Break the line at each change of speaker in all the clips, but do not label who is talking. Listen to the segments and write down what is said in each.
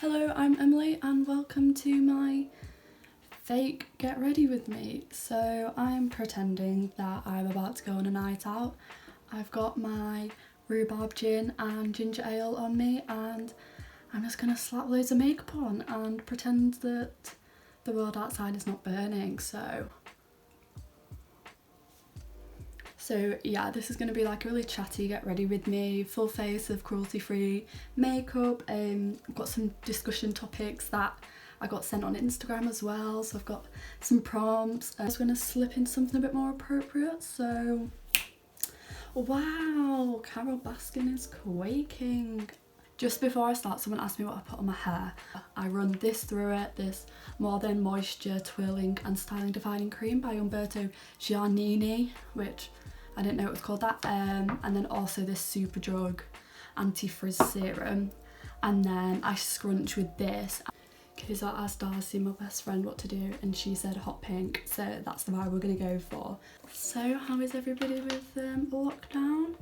Hello, I'm Emily and welcome to my fake get ready with me. So I'm pretending that I'm about to go on a night out. I've got my rhubarb gin and ginger ale on me and I'm just going to slap loads of makeup on and pretend that the world outside is not burning. So yeah, this is going to be like a really chatty get ready with me, full face of cruelty free makeup. I've got some discussion topics that I got sent on Instagram as well, so I've got some prompts. I'm just going to slip into something a bit more appropriate. So wow, Carol Baskin is quaking. Just before I start, someone asked me what I put on my hair. I run this through it, this More Than Moisture Twirling and Styling Defining Cream by Umberto Giannini, which I didn't know it was called that, and then also this Superdrug Anti-Frizz Serum, and then I scrunch with this because I asked Darcy, my best friend, what to do and she said hot pink, so that's the vibe we're going to go for. So how is everybody with lockdown?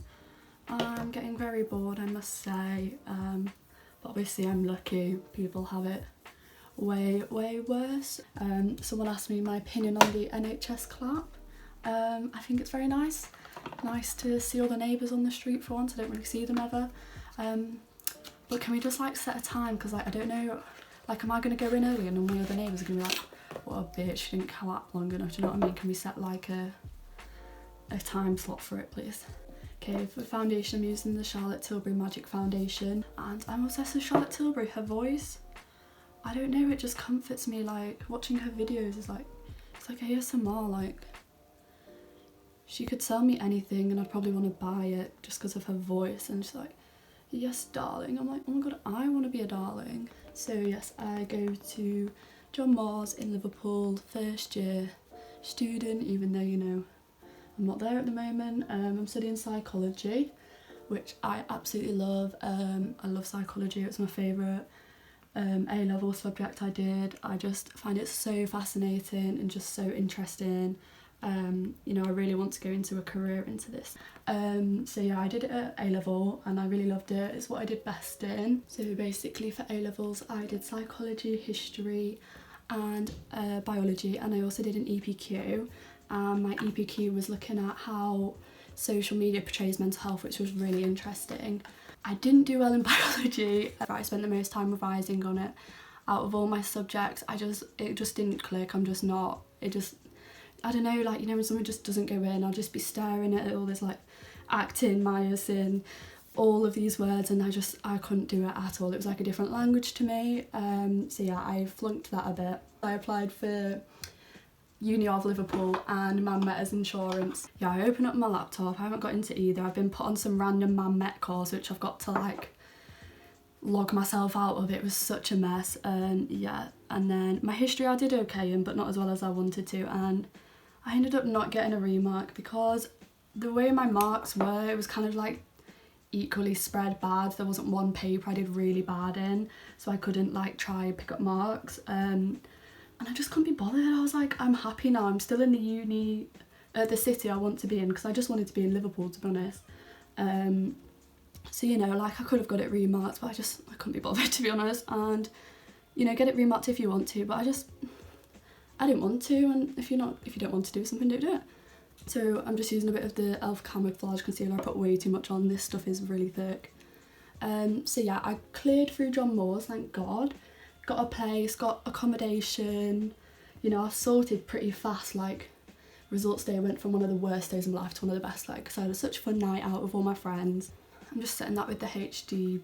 I'm getting very bored, I must say, but obviously I'm lucky, people have it way worse. Someone asked me my opinion on the NHS clap. I think it's very nice to see all the neighbours on the street for once. I don't really see them ever, but can we just like set a time, because like I don't know, like am I going to go in early and all my other neighbours are going to be like, what a bitch, she didn't clap long enough, do you know what I mean? Can we set like a time slot for it, please? Okay, for foundation I'm using the Charlotte Tilbury Magic Foundation, and I'm obsessed with Charlotte Tilbury. Her voice, I don't know, it just comforts me. Like watching her videos is like, it's like ASMR. Like she could sell me anything and I'd probably want to buy it just because of her voice, and she's like, yes darling. I'm like, oh my god, I want to be a darling. So yes, I go to John Moores in Liverpool, first year student, even though, you know, I'm not there at the moment. I'm studying psychology, which I absolutely love. I love psychology, it's my favourite A-level subject I did. I just find it so fascinating and just so interesting. You know, I really want to go into a career into this. So yeah, I did it at A-level and I really loved it. It's what I did best in. So basically for A-levels I did psychology, history and biology, and I also did an EPQ. My EPQ was looking at how social media portrays mental health, which was really interesting. I didn't do well in biology. I spent the most time revising on it. Out of all my subjects, it just didn't click. I'm just not, I don't know, like, you know, when something just doesn't go in, I'll just be staring at all this like actin, myosin, all of these words, and I couldn't do it at all. It was like a different language to me. So yeah, I flunked that a bit. I applied for Uni of Liverpool and Man Met's insurance. Yeah, I opened up my laptop, I haven't got into either. I've been put on some random Man Met course which I've got to like log myself out of. It was such a mess. Yeah, and then my history I did okay in, but not as well as I wanted to, and I ended up not getting a remark because the way my marks were, it was kind of like equally spread bad. There wasn't one paper I did really bad in, so I couldn't like try pick up marks. And I just couldn't be bothered. I was like, I'm happy now. I'm still in the uni, the city I want to be in, because I just wanted to be in Liverpool, to be honest. So, you know, like I could have got it remarked, but I couldn't be bothered, to be honest. And, you know, get it remarked if you want to, but I didn't want to. And if you don't want to do something, don't do it. So I'm just using a bit of the e.l.f. Camouflage Concealer. I put way too much on. This stuff is really thick. So yeah, I cleared through John Moores, thank God. Got a place, got accommodation, you know, I sorted pretty fast. Like results day went from one of the worst days of my life to one of the best, like, because I had such a fun night out with all my friends. I'm just setting that with the HD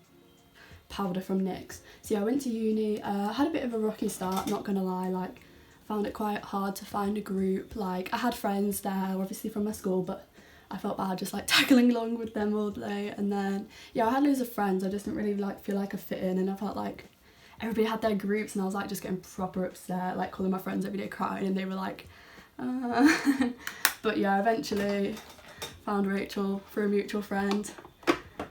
powder from NYX. So yeah, I went to uni. I had a bit of a rocky start, not gonna lie. Like, found it quite hard to find a group. Like, I had friends there, obviously from my school, but I felt bad just like tagging along with them all day. And then yeah, I had loads of friends. I just didn't really like feel like I fit in, and I felt like everybody had their groups and I was like just getting proper upset, like calling my friends every day crying, and they were like but yeah, eventually found Rachel through a mutual friend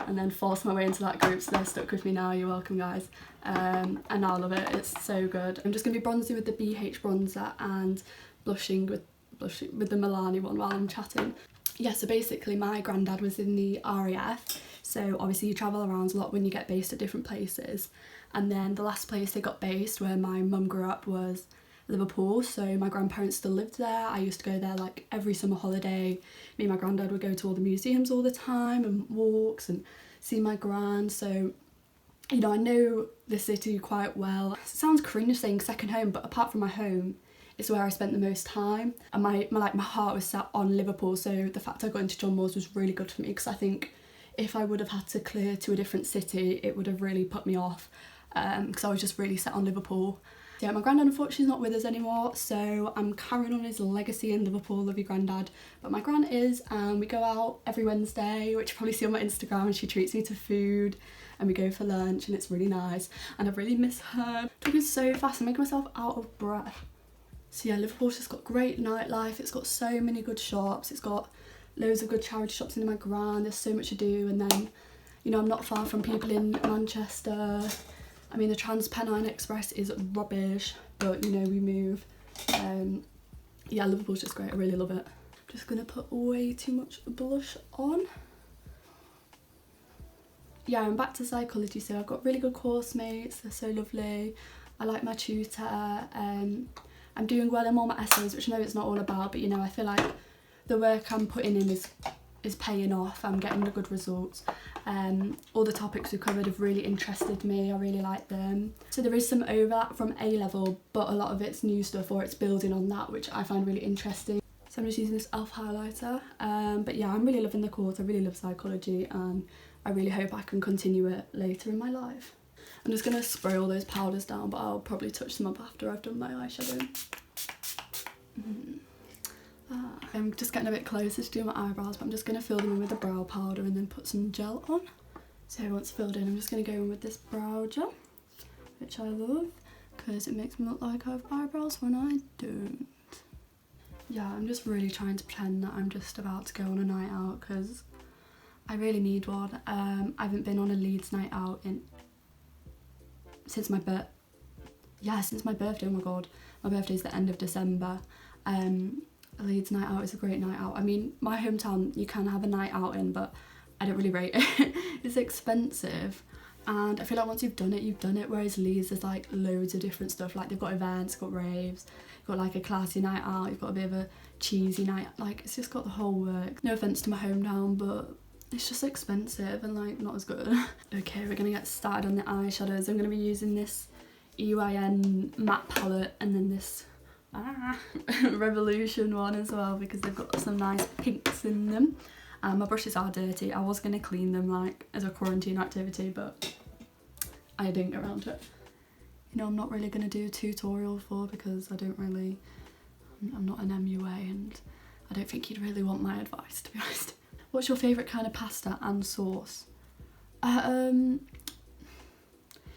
and then forced my way into that group, so they're stuck with me now. You're welcome, guys. And now I love it, it's so good. I'm just going to be bronzing with the BH bronzer and blushing with the Milani one while I'm chatting. Yeah, so basically my granddad was in the RAF, so obviously you travel around a lot when you get based at different places, and then the last place they got based where my mum grew up was Liverpool, so my grandparents still lived there. I used to go there like every summer holiday. Me and my granddad would go to all the museums all the time and walks and see my gran, so you know, I know the city quite well. It sounds cringe saying second home, but apart from my home, it's where I spent the most time, and my heart was set on Liverpool, so the fact I got into John Moores was really good for me, because I think if I would have had to clear to a different city, it would have really put me off, because I was just really set on Liverpool. Yeah, my granddad unfortunately is not with us anymore, so I'm carrying on his legacy in Liverpool. Love you, granddad. But my gran is, and we go out every Wednesday, which you probably see on my Instagram, and she treats me to food, and we go for lunch, and it's really nice, and I really miss her. Talking so fast, I'm making myself out of breath. So yeah, Liverpool's just got great nightlife. It's got so many good shops. It's got loads of good charity shops in my gran. There's so much to do, and then, you know, I'm not far from people in Manchester. I mean, the Trans-Pennine Express is rubbish, but you know, we move. Yeah, Liverpool's just great. I really love it. I'm just gonna put way too much blush on. Yeah, I'm back to psychology, so I've got really good course mates. They're so lovely. I like my tutor. I'm doing well in all my essays, which I know it's not all about, but you know, I feel like the work I'm putting in is paying off. I'm getting the good results. All the topics we covered have really interested me. I really like them. So there is some overlap from A level, but a lot of it's new stuff, or it's building on that, which I find really interesting. So I'm just using this e.l.f. highlighter. But yeah, I'm really loving the course. I really love psychology, and I really hope I can continue it later in my life. I'm just going to spray all those powders down, but I'll probably touch them up after I've done my eyeshadow. I'm just getting a bit closer to do my eyebrows, but I'm just going to fill them in with the brow powder and then put some gel on. So once filled in, I'm just going to go in with this brow gel, which I love because it makes me look like I have eyebrows when I don't. Yeah, I'm just really trying to pretend that I'm just about to go on a night out, because I really need one. I haven't been on a Leeds night out since my birthday. Oh my god, my birthday's the end of December. A Leeds night out is a great night out. I mean, my hometown, you can have a night out in, but I don't really rate it. It's expensive, and I feel like once you've done it, whereas Leeds, there's like loads of different stuff. Like they've got events, got raves, got like a classy night out, you've got a bit of a cheesy night, like it's just got the whole work. No offence to my hometown, but it's just expensive and like not as good. Okay, we're gonna get started on the eyeshadows. I'm gonna be using this EYN matte palette, and then this Revolution one as well, because they've got some nice pinks in them. My brushes are dirty. I was going to clean them like as a quarantine activity, but I didn't get around to it. You know, I'm not really going to do a tutorial for, because I'm not an MUA, and I don't think you'd really want my advice, to be honest. What's your favourite kind of pasta and sauce?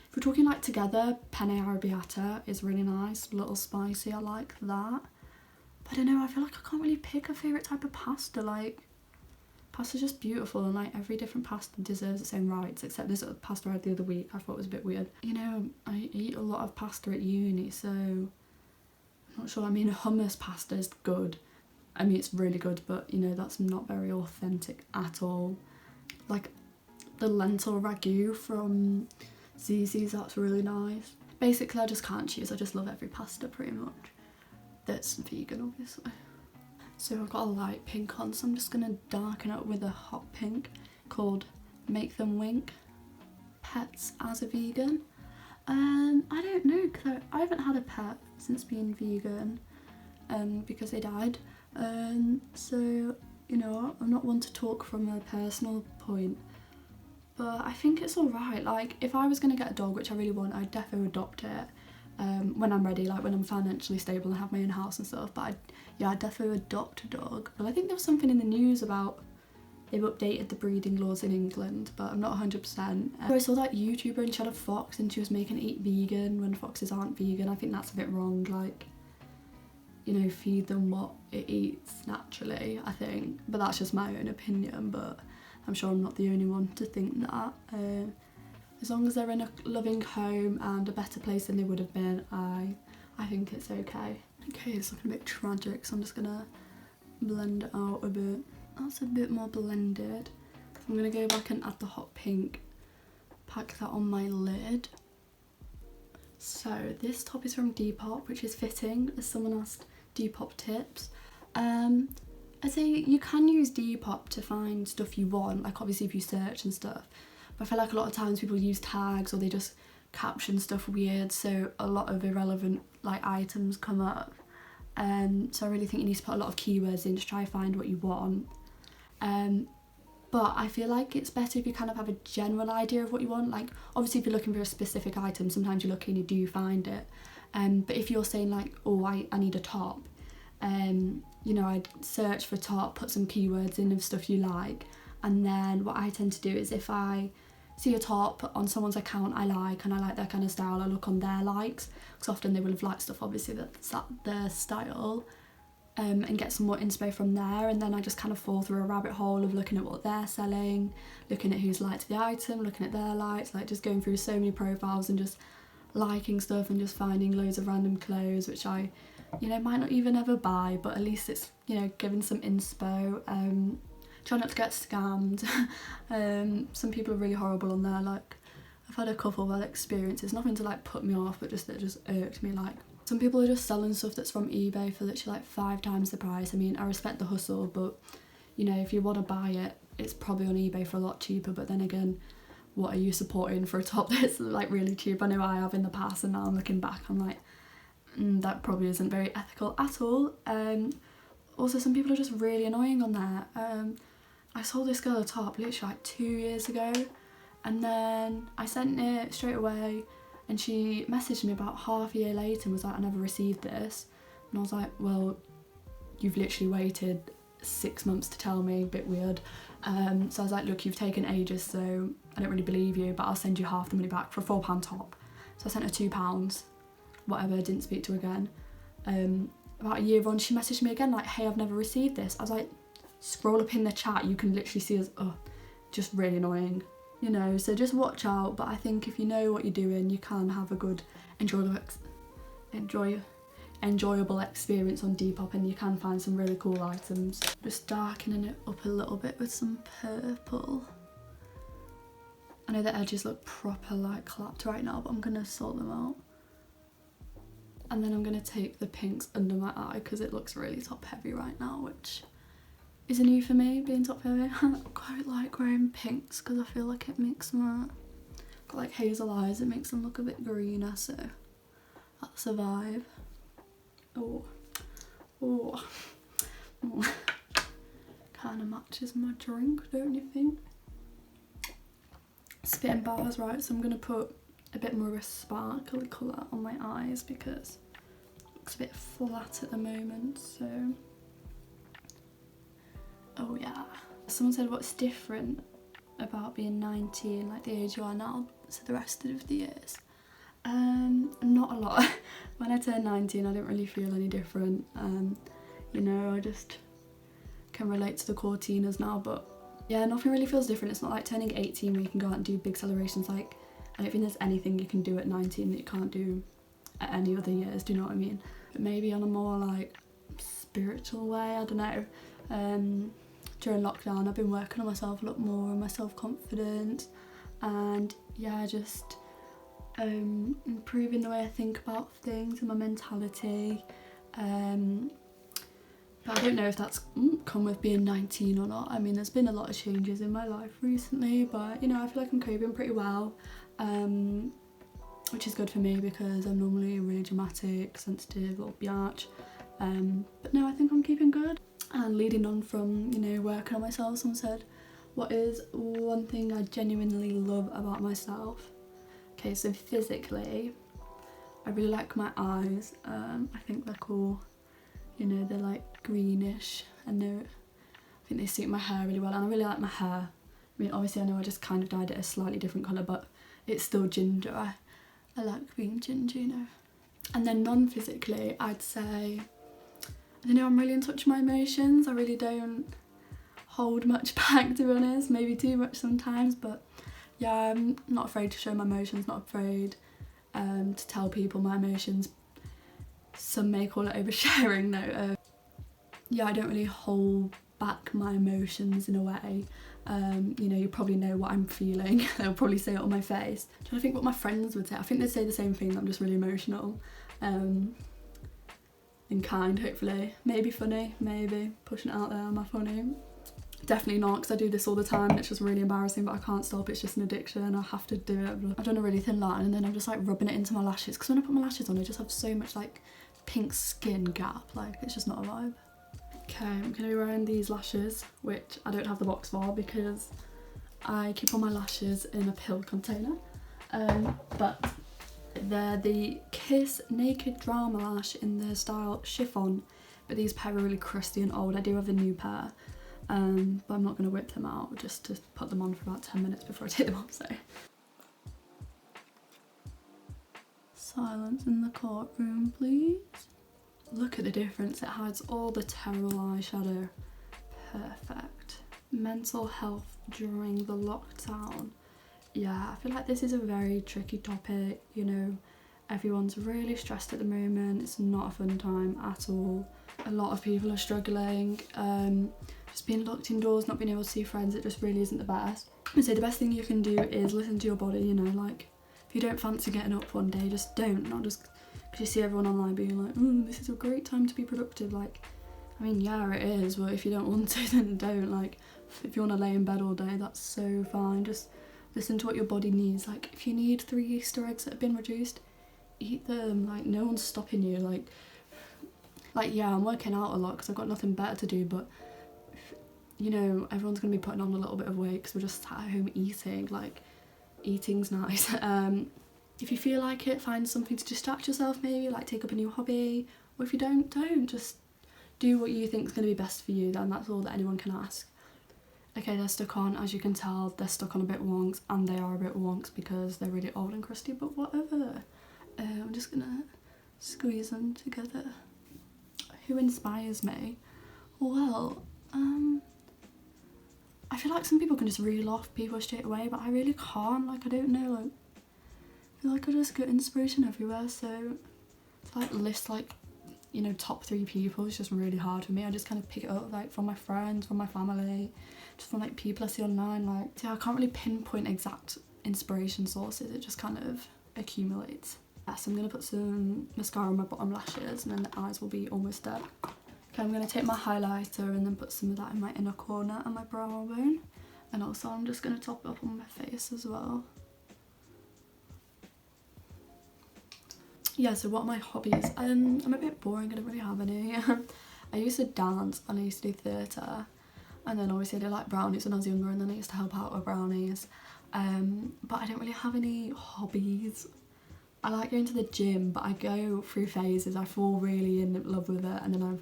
If we're talking like together, penne arrabbiata is really nice, a little spicy, I like that. But I don't know, I feel like I can't really pick a favourite type of pasta. Like, pasta's just beautiful, and like every different pasta deserves its own rights, except this pasta I had the other week I thought was a bit weird. You know, I eat a lot of pasta at uni, so I'm not sure. I mean, hummus pasta is good. I mean, it's really good, but you know, that's not very authentic at all. Like the lentil ragu from Zzz's, that's really nice. Basically, I just can't choose. I just love every pasta pretty much. That's vegan, obviously. So I've got a light pink on, so I'm just gonna darken it with a hot pink called Make Them Wink. Pets as a vegan. I don't know, because I haven't had a pet since being vegan, because they died. So, you know, I'm not one to talk from a personal point, but I think it's alright. Like, if I was going to get a dog, which I really want, I'd definitely adopt it when I'm ready, like when I'm financially stable and have my own house and stuff. But I'd definitely adopt a dog. But I think there was something in the news about they've updated the breeding laws in England, but I'm not 100%. I saw that YouTuber, and she had a fox, and she was making it eat vegan when foxes aren't vegan. I think that's a bit wrong. Like, you know, feed them what it eats naturally, I think. But that's just my own opinion, but I'm sure I'm not the only one to think that. As long as they're in a loving home and a better place than they would have been, I think it's okay. Okay, it's looking a bit tragic, so I'm just gonna blend it out a bit. That's a bit more blended. I'm going to go back and add the hot pink, pack that on my lid. So this top is from Depop, which is fitting, as someone asked Depop tips. I'd say you can use Depop to find stuff you want, like obviously if you search and stuff, but I feel like a lot of times people use tags or they just caption stuff weird, so a lot of irrelevant like items come up. So I really think you need to put a lot of keywords in to try and find what you want. But I feel like it's better if you kind of have a general idea of what you want. Like obviously if you're looking for a specific item, sometimes you look and you do find it. But if you're saying like, oh, I need a top, you know, I'd search for a top, put some keywords in of stuff you like, and then what I tend to do is if I see a top on someone's account I like and I like their kind of style, I look on their likes, because often they will have liked stuff obviously that's their style, and get some more inspo from there, and then I just kind of fall through a rabbit hole of looking at what they're selling, looking at who's liked the item, looking at their likes, like just going through so many profiles and just liking stuff and just finding loads of random clothes which I, you know, might not even ever buy, but at least it's, you know, giving some inspo. Try not to get scammed. Some people are really horrible on there, like I've had a couple bad experiences, nothing to like put me off, but just that just irked me. Like some people are just selling stuff that's from eBay for literally like 5 times the price. I mean, I respect the hustle, but you know, if you want to buy it, it's probably on eBay for a lot cheaper. But then again, what are you supporting for a top that's like really cheap? I know I have in the past, and now I'm looking back, I'm like, that probably isn't very ethical at all. Also, some people are just really annoying on there. I sold this girl a top literally like 2 years ago, and then I sent it straight away, and she messaged me about half a year later and was like, I never received this. And I was like, well, you've literally waited 6 months to tell me, a bit weird. So I was like, look, you've taken ages, so I don't really believe you, but I'll send you half the money back for a £4 top. So I sent her £2, whatever, didn't speak to her again. About a year on, she messaged me again like, hey, I've never received this. I was like, scroll up in the chat, you can literally see us, just really annoying, you know, so just watch out. But I think if you know what you're doing, you can have a good, enjoyable experience on Depop, and you can find some really cool items. Just darkening it up a little bit with some purple. I know the edges look proper like clapped right now, but I'm gonna sort them out. And then I'm gonna take the pinks under my eye because it looks really top heavy right now, which is a new for me, being top heavy. I quite like wearing pinks because I feel like it makes them, got like hazel eyes, it makes them look a bit greener, so that's a vibe. Oh. Kind of matches my drink, don't you think? Spitting bars, right, so I'm going to put a bit more of a sparkly colour on my eyes because it looks a bit flat at the moment, so... Oh yeah. Someone said what's different about being 19, like the age you are now, to the rest of the years. Not a lot. When I turned 19, I didn't really feel any different. You know, I just can relate to the core teeners now, but yeah, nothing really feels different. It's not like turning 18 where you can go out and do big celebrations. Like, I don't think there's anything you can do at 19 that you can't do at any other years, do you know what I mean? But maybe on a more like spiritual way, I don't know. During lockdown, I've been working on myself a lot more and my self-confidence, and yeah, just improving the way I think about things and my mentality. But I don't know if that's come with being 19 or not. I mean, there's been a lot of changes in my life recently, but you know, I feel like I'm coping pretty well, which is good for me because I'm normally really dramatic, sensitive, or biatch. But no, I think I'm keeping good. And leading on from, you know, working on myself, someone said, what is one thing I genuinely love about myself? Okay, so physically, I really like my eyes. I think they're cool. You know, they're like greenish. I think they suit my hair really well, and I really like my hair. I mean, obviously I know I just kind of dyed it a slightly different colour, but it's still ginger. I like being ginger, you know. And then non-physically, I'd say, I don't know, I'm really in touch with my emotions. I really don't hold much back, to be honest. Maybe too much sometimes, but yeah, I'm not afraid to show my emotions, not afraid to tell people my emotions. Some may call it oversharing though. Yeah, I don't really hold back my emotions in a way. You know, you probably know what I'm feeling. They'll probably say it on my face. I'm trying to think what my friends would say. I think they'd say the same thing, that I'm just really emotional. And kind, hopefully. Maybe funny, maybe. Pushing it out there, am I funny? Definitely not, because I do this all the time and it's just really embarrassing, but I can't stop. It's just an addiction. I have to do it. I've done a really thin line and then I'm just like rubbing it into my lashes, because when I put my lashes on, I just have so much like pink skin gap. Like, it's just not a vibe. Okay, I'm going to be wearing these lashes, which I don't have the box for because I keep all my lashes in a pill container. But they're the Kiss Naked Drama Lash in the style chiffon, but these pair are really crusty and old. I do have a new pair. But I'm not going to whip them out, just to put them on for about 10 minutes before I take them off, so. Silence in the courtroom, please. Look at the difference, it hides all the terrible eyeshadow. Perfect. Mental health during the lockdown. Yeah, I feel like this is a very tricky topic, you know. Everyone's really stressed at the moment, it's not a fun time at all. A lot of people are struggling. Just being locked indoors, not being able to see friends, it just really isn't the best. I'd say the best thing you can do is listen to your body, you know, like if you don't fancy getting up one day, just don't, not just because you see everyone online being like, oh, this is a great time to be productive. Like, I mean, yeah, it is, but if you don't want to, then don't. Like, if you want to lay in bed all day, that's so fine. Just listen to what your body needs. Like, if you need 3 Easter eggs that have been reduced, eat them. Like, no one's stopping you. Like yeah, I'm working out a lot because I've got nothing better to do, but you know, everyone's going to be putting on a little bit of weight because we're just sat at home eating. Like, eating's nice. If you feel like it, find something to distract yourself, maybe, like take up a new hobby, or if you don't, just do what you think is going to be best for you, then that's all that anyone can ask. Okay, they're stuck on, as you can tell, they're stuck on a bit wonks, and they are a bit wonks because they're really old and crusty, but whatever. I'm just gonna squeeze them together. Who inspires me? Well, I feel like some people can just reel off people straight away, but I really can't. Like, I don't know, like, I feel like I just get inspiration everywhere, so to like list like, you know, top 3 people is just really hard for me. I just kind of pick it up like from my friends, from my family, just from like people I see online. Like, yeah, I can't really pinpoint exact inspiration sources, it just kind of accumulates. Yes, I'm gonna put some mascara on my bottom lashes and then the eyes will be almost there. Okay, I'm going to take my highlighter and then put some of that in my inner corner and my brow bone. And also I'm just going to top it up on my face as well. Yeah, so what are my hobbies? I'm a bit boring, I don't really have any. I used to dance and I used to do theatre. And then obviously I did like brownies when I was younger, and then I used to help out with brownies. But I don't really have any hobbies. I like going to the gym, but I go through phases. I fall really in love with it and then I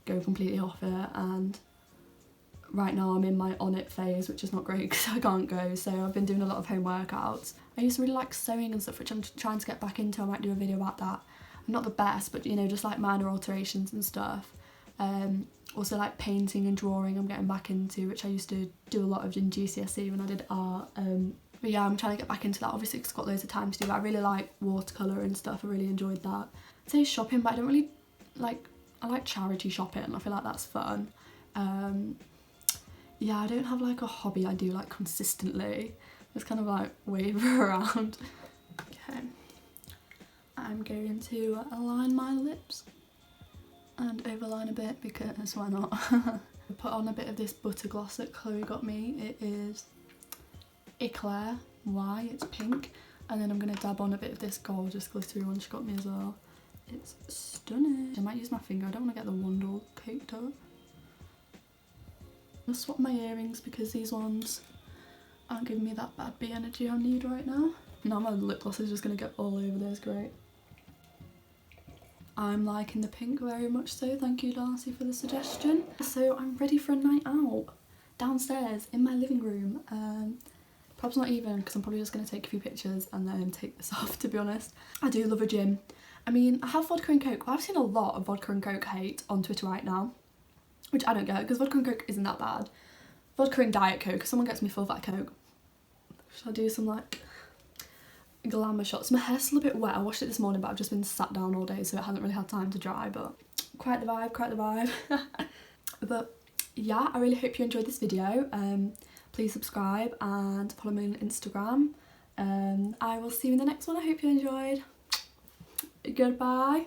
go completely off it, and right now I'm in my on it phase, which is not great because I can't go, so I've been doing a lot of home workouts. I used to really like sewing and stuff, which I'm trying to get back into. I might do a video about that. I'm not the best, but you know, just like minor alterations and stuff. Also like painting and drawing I'm getting back into, which I used to do a lot of in GCSE when I did art. But yeah, I'm trying to get back into that, obviously because I've got loads of time to do, but I really like watercolour and stuff. I really enjoyed that. I'd say shopping, but I don't really like, I like charity shopping, I feel like that's fun. Yeah, I don't have like a hobby I do like consistently. Just kind of like waver around. Okay, I'm going to align my lips and overline a bit because why not? Put on a bit of this butter gloss that Chloe got me. It is Eclair Y, it's pink. And then I'm going to dab on a bit of this gorgeous glittery one she got me as well. It's stunning. I might use my finger, I don't want to get the wand all caked up. I'm going to swap my earrings because these ones aren't giving me that bad bee energy I need right now. Now my lip gloss is just going to get all over this, great. I'm liking the pink very much so, thank you Darcy for the suggestion. So I'm ready for a night out downstairs in my living room. Perhaps not even, because I'm probably just going to take a few pictures and then take this off, to be honest. I do love a gym. I mean, I have vodka and coke. I've seen a lot of vodka and coke hate on Twitter right now, which I don't get, because vodka and coke isn't that bad. Vodka and diet coke, if someone gets me full fat coke. Should I do some like glamour shots? My hair's still a bit wet. I washed it this morning, but I've just been sat down all day, so it hasn't really had time to dry, but quite the vibe, quite the vibe. But yeah, I really hope you enjoyed this video. Please subscribe and follow me on Instagram. I will see you in the next one. I hope you enjoyed. Goodbye.